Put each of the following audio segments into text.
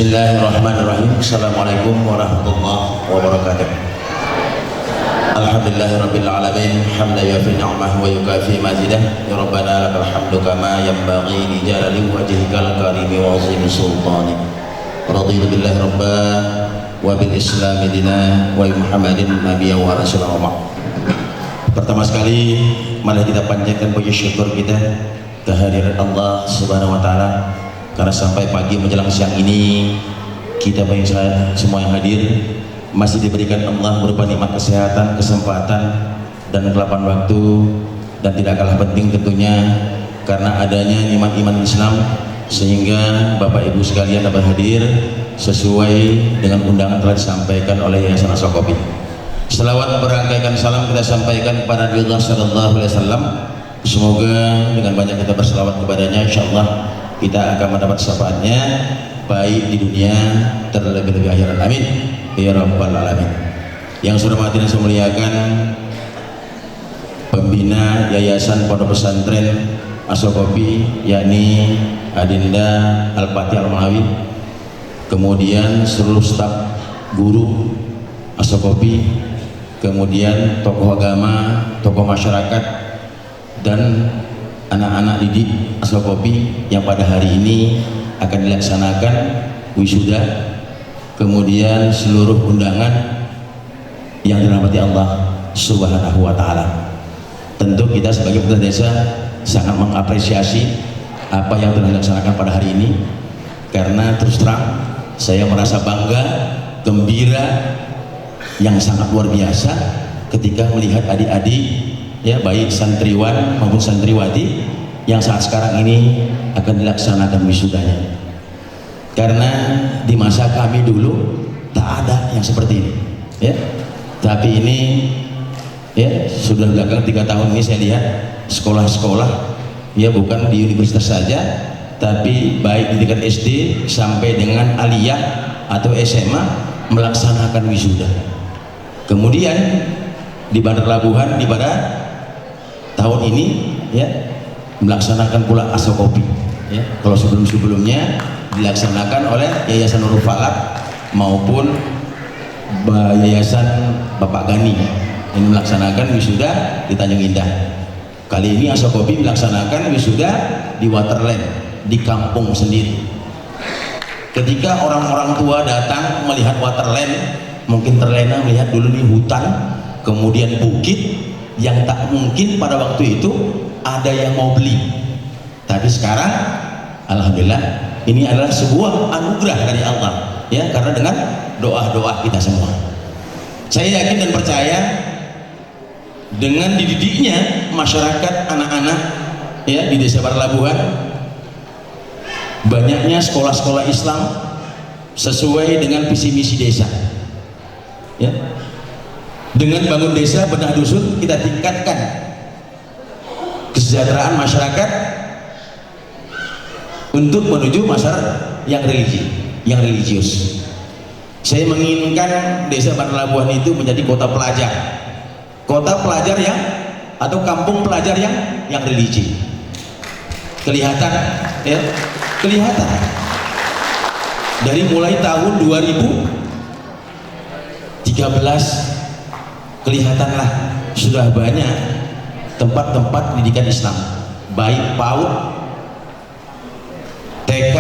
Bismillahirrahmanirrahim. Assalamualaikum warahmatullahi wabarakatuh. Alhamdulillahirabbil alamin, hamdan yafi ni'amahu wa yukafi mazidah. Ya Rabbana lakal hamdu kama yanbaghi li jalali wajhikal karimi wa 'azimi sultani. Raditu billahi rabba wa bil islami dina wa Muhammadin nabiyyan wa rasulallah. Pertama sekali mari kita panjatkan puji syukur kita kehadiran Allah Subhanahu wa taala, karena sampai pagi menjelang siang ini kita bagi semua yang hadir masih diberikan Allah berupa nikmat kesehatan, kesempatan dan kelapan waktu, dan tidak kalah penting tentunya karena adanya nikmat iman Islam sehingga Bapak Ibu sekalian dapat hadir sesuai dengan undangan telah disampaikan oleh Yayasan Ashokopi. Selawat berangkaikan salam kita sampaikan kepada Rasulullah sallallahu alaihi wasallam. Semoga dengan banyak kita berselawat kepadanya, insyaallah kita akan mendapat syafaatnya baik di dunia terlebih-lebih akhirat. Amin ya rabbal alamin. Yang sudah mati dan saya muliakan pembina Yayasan Pondok Pesantren Ashokopi, yakni Adinda Al-Fatih Al-Malawi, kemudian seluruh staf guru Ashokopi, kemudian tokoh agama, tokoh masyarakat, dan anak-anak didik Ashokopi yang pada hari ini akan dilaksanakan wisuda, kemudian seluruh undangan yang dirahmati Allah Subhanahu wa taala. Tentu kita sebagai pemerintah desa sangat mengapresiasi apa yang telah dilaksanakan pada hari ini, karena terus terang saya merasa bangga, gembira yang sangat luar biasa ketika melihat adik-adik, ya, baik santriwan maupun santriwati yang saat sekarang ini akan dilaksanakan wisudanya. Karena di masa kami dulu tak ada yang seperti ini, ya. Tapi ini, ya, sudah belakang 3 tahun ini saya lihat sekolah-sekolah, ya, bukan di universitas saja, tapi baik di tingkat SD sampai dengan aliyah atau SMA melaksanakan wisuda. Kemudian di Bandar Labuhan di pada tahun ini, ya, melaksanakan pula Ashokopi, ya. Kalau sebelum-sebelumnya dilaksanakan oleh Yayasan Nurul Falak maupun Yayasan Bapak Gani yang melaksanakan wisuda di Tanjung Indah. Kali ini Ashokopi melaksanakan wisuda di Waterland, di kampung sendiri. Ketika orang-orang tua datang melihat Waterland, mungkin terlena melihat dulu di hutan, kemudian bukit yang tak mungkin pada waktu itu ada yang mau beli. Tapi sekarang alhamdulillah ini adalah sebuah anugerah dari Allah, ya, karena dengan doa-doa kita semua. Saya yakin dan percaya dengan dididiknya masyarakat anak-anak, ya, di Desa Bandar Labuhan, banyaknya sekolah-sekolah Islam sesuai dengan visi misi desa, ya. Dengan bangun desa bedah dusun kita tingkatkan kesejahteraan masyarakat untuk menuju masyarakat yang religius. Saya menginginkan Desa Bandar Labuhan itu menjadi kota pelajar yang atau kampung pelajar yang religi. Kelihatan, ya, kelihatan dari mulai tahun 2013 kelihatanlah sudah banyak tempat-tempat pendidikan Islam, baik PAUD, TK,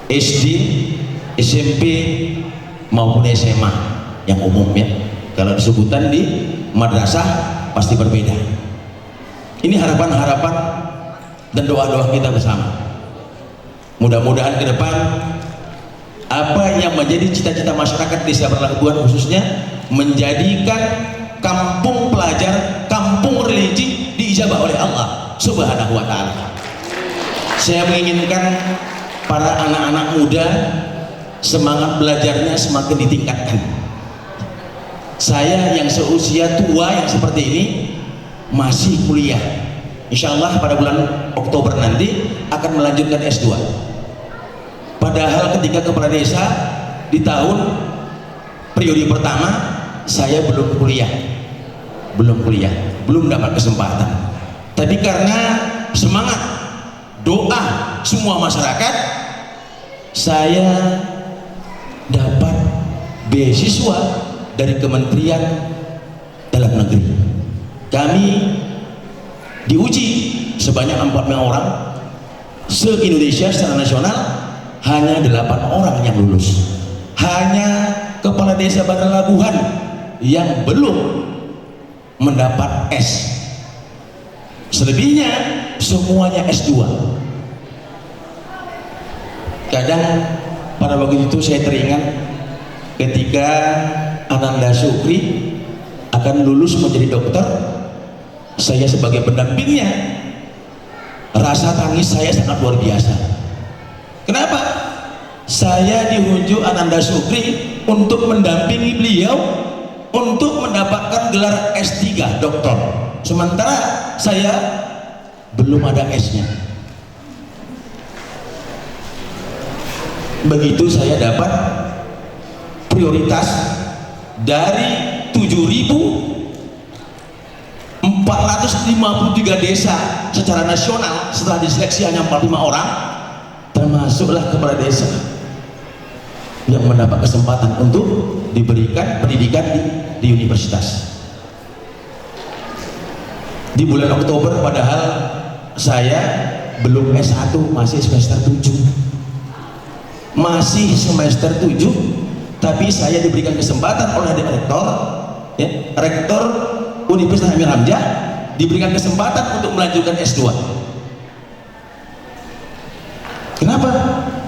SD, SMP maupun SMA yang umum, ya. Kalau disebutan di madrasah pasti berbeda. Ini harapan-harapan dan doa-doa kita bersama. Mudah-mudahan ke depan apa yang menjadi cita-cita masyarakat Desa Bandar Labuhan khususnya menjadikan kampung pelajar, kampung religi diijabah oleh Allah Subhanahu wa taala. Saya menginginkan para anak-anak muda semangat belajarnya semakin ditingkatkan. Saya yang seusia tua yang seperti ini masih kuliah, insya Allah pada bulan Oktober nanti akan melanjutkan S2. Padahal ketika kepala desa di tahun periode pertama saya belum kuliah, belum dapat kesempatan. Tapi karena semangat doa semua masyarakat, saya dapat beasiswa dari Kementerian Dalam Negeri. Kami diuji sebanyak 45 orang, se-Indonesia secara nasional hanya 8 orang yang lulus. Hanya kepala desa Bandar Labuhan yang belum mendapat S. Selebihnya semuanya S2. Kadang pada waktu itu saya teringat ketika Ananda Sukri akan lulus menjadi dokter, saya sebagai pendampingnya, rasa tangis saya sangat luar biasa. Kenapa? Saya diunjuk Ananda Sukri untuk mendampingi beliau untuk mendapatkan gelar S3 doktor, sementara saya belum ada S-nya. Begitu saya dapat prioritas dari 7.453 desa secara nasional, setelah diseleksi hanya 45 orang, termasuklah kepala desa yang mendapat kesempatan untuk diberikan pendidikan di universitas. Di bulan Oktober, padahal saya belum S1, masih semester 7, tapi saya diberikan kesempatan oleh rektor, ya, rektor Universitas Amir Hamzah, diberikan kesempatan untuk melanjutkan S2. Kenapa?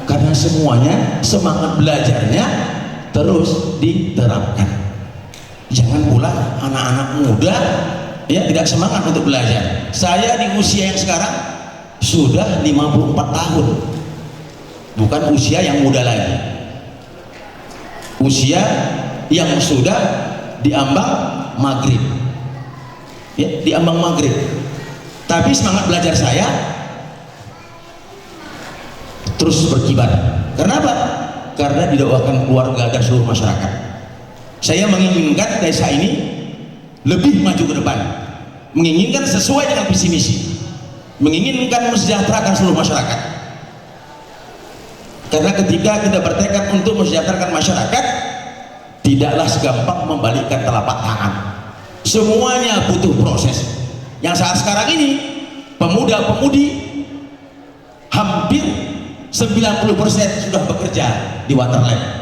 Karena semuanya semangat belajarnya terus diterapkan. Jangan pula anak-anak muda ya tidak semangat untuk belajar. Saya di usia yang sekarang sudah 54 tahun, bukan usia yang muda lagi, usia yang sudah diambang maghrib, ya, diambang maghrib. Tapi semangat belajar saya terus berkibar. Kenapa? Karena didakwakan keluarga dan seluruh masyarakat. Saya menginginkan desa ini lebih maju ke depan, menginginkan sesuai dengan visi misi, menginginkan mensejahterakan seluruh masyarakat. Karena ketika kita bertekad untuk mensejahterakan masyarakat, tidaklah segampang membalikkan telapak tangan. Semuanya butuh proses. Yang saat sekarang ini pemuda-pemudi hampir 90% sudah bekerja di Waterland.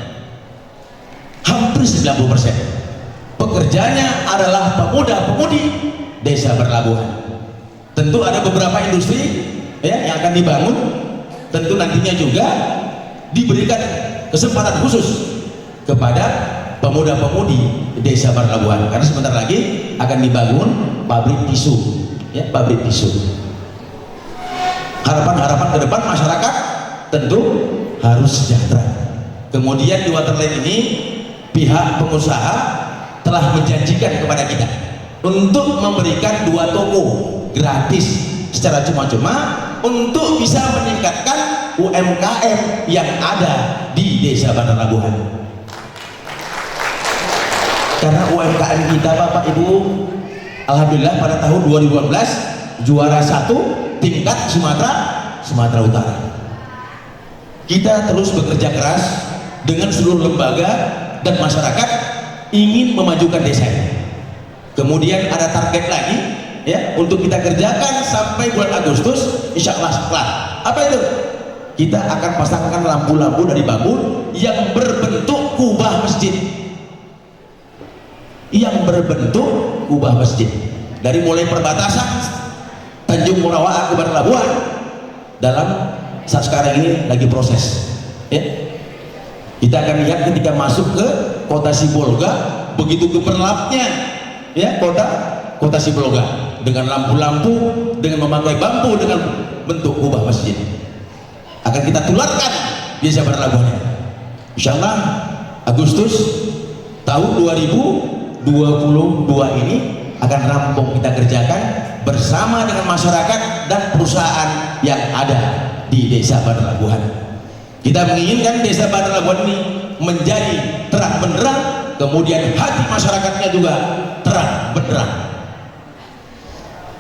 Hampir 90% pekerjanya adalah pemuda-pemudi desa Berlabuhan. Tentu ada beberapa industri ya, yang akan dibangun, tentu nantinya juga diberikan kesempatan khusus kepada pemuda-pemudi desa Berlabuhan, karena sebentar lagi akan dibangun pabrik tisu, ya, pabrik tisu. Harapan-harapan ke depan masyarakat tentu harus sejahtera. Kemudian di Waterland ini pihak pengusaha telah menjanjikan kepada kita untuk memberikan 2 toko gratis secara cuma-cuma untuk bisa meningkatkan UMKM yang ada di desa Bandar Labuhan. Karena UMKM kita Bapak Ibu, alhamdulillah pada tahun 2018 juara 1 tingkat Sumatera Utara. Kita terus bekerja keras dengan seluruh lembaga dan masyarakat ingin memajukan desa ini. Kemudian ada target lagi ya untuk kita kerjakan sampai bulan Agustus, insya Allah setelah apa itu kita akan pasangkan lampu-lampu dari bambu yang berbentuk kubah masjid, dari mulai perbatasan Tanjung Morawa ke Bandar Labuhan. Dalam saat sekarang ini lagi proses ya. Kita akan lihat ketika masuk ke kota Sibolga, begitu gemerlapnya ya kota Sibolga dengan lampu-lampu, dengan memakai bambu dengan bentuk kubah masjid, akan kita tularkan di desa Bandar Labuhan. Insya Allah Agustus tahun 2022 ini akan rampung kita kerjakan bersama dengan masyarakat dan perusahaan yang ada di desa Bandar Labuhan. Kita menginginkan desa Bandar Labuhan ini menjadi terang benderang, kemudian hati masyarakatnya juga terang benderang.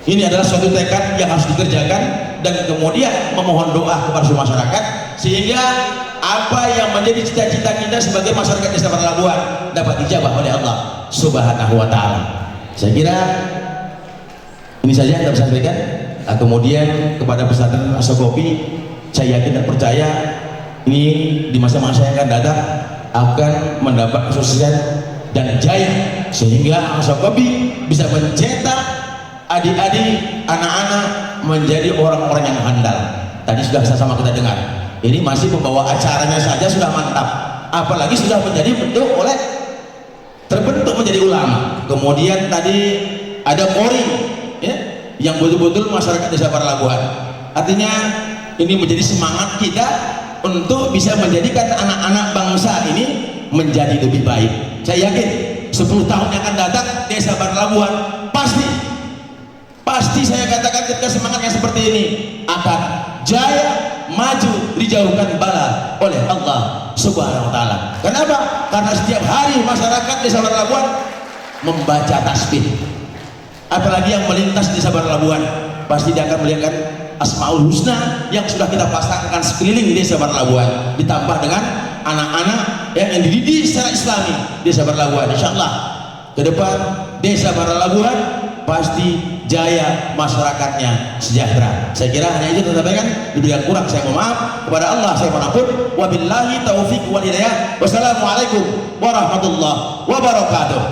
Ini adalah suatu tekad yang harus dikerjakan dan kemudian memohon doa kepada seluruh masyarakat, sehingga apa yang menjadi cita-cita kita sebagai masyarakat Desa Barlabuhan dapat dijabah oleh Allah Subhanahu wa Ta'ala. Saya kira ini saja yang saya sampaikan. Kemudian kepada pesantren Asokopi, saya yakin dan percaya ini di masa-masa yang akan datang akan mendapat kesuksesan dan jaya, sehingga Asokopi bisa mencetak adik-adik, anak-anak menjadi orang-orang yang handal. Tadi sudah sama kita dengar, ini masih pembawa acaranya saja sudah mantap, apalagi sudah menjadi terbentuk menjadi ulama. Kemudian tadi ada Polri, ya, yang betul-betul masyarakat Desa Barlabuhan. Artinya ini menjadi semangat kita untuk bisa menjadikan anak-anak bangsa ini menjadi lebih baik. Saya yakin 10 tahun yang akan datang Desa Barlabuhan pasti saya katakan ketika semangatnya seperti ini akan jaya, maju, dijauhkan bala oleh Allah Subhanahu wa Ta'ala. Kenapa? Karena setiap hari masyarakat Desa Barlabuhan membaca tasbih. Apalagi yang melintas di Desa Barlabuhan pasti dia akan melihatkan Asmaul Husna yang sudah kita pasangkan sekeliling Desa Barlabuhan, ditambah dengan anak-anak yang dididik secara Islami Desa Barlabuhan. Insyaallah ke depan Desa Barlabuhan pasti jaya, masyarakatnya sejahtera. Saya kira hanya itu yang saya sampaikan. Lebih yang kurang saya mohon maaf. Kepada Allah saya mohon ampun. Wabillahi taufiq wal hidayah. Wassalamualaikum warahmatullahi wabarakatuh.